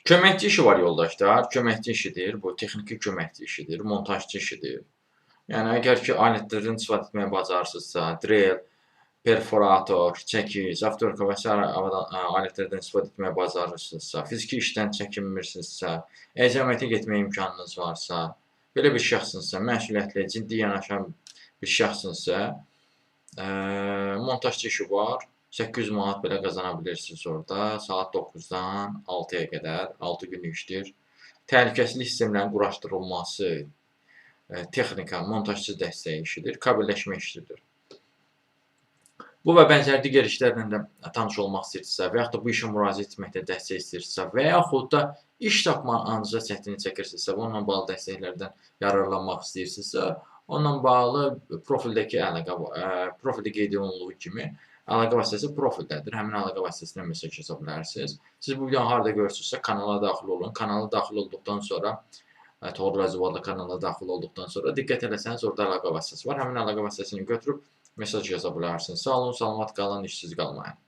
Köməkçi işi var yoldaşlar. Köməkçi işidir. Bu texniki köməkçi işidir, montajçı işidir. Yəni əgər ki, alətlərdən istifadə etməyi bacarırsınızsa, drill, perforator, çəkic, avtorka və sair alətlərdən istifadə etməyi bacarırsınızsa, fiziki işdən çəkinmirsinizsə, əzəmətə getmək imkanınız varsa, belə bir şəxssinizsə, məsuliyyətli, ciddi yanaşan bir şəxssinizsə, montajçı işi var. 800 manat belə qazana bilirsiniz orada. Saat 9-dan 6-ya qədər, 6 günlük işdir. Təhlükəsizlik sistemlərinin quraşdırılması, texnika, montajçı dəstəyi işidir, kabelləşmə işidir. Bu və bənzər digər işlərlə də tanış olmaq istəyirsinizsə və yaxud da bu işə müraciət etməkdə dəstək istəyirsinizsə və yaxud da iş tapmağınızda çətinlik çəkirsinizsə və onunla bağlı dəstəklərdən yararlanmaq istəyirsinizsə, onunla bağlı profildəki profildə qeyd olunduğu kimi əlaqə vasitəsi profildədir. Həmin əlaqə vasitəsilə mesaj yaza bilərsiniz. Siz bu videonu harada görürsünüzsə kanala daxil olun. Kanala daxil olduqdan sonra Toğrul Əzivallı kanalına daxil olduqdan sonra diqqət eləsəniz, orada əlaqə vasitəsi var. Həmin əlaqə vasitəsini götürüb mesaj yaza bilərsiniz. Sağ olun, salamat qalın, işsiz qalmayın.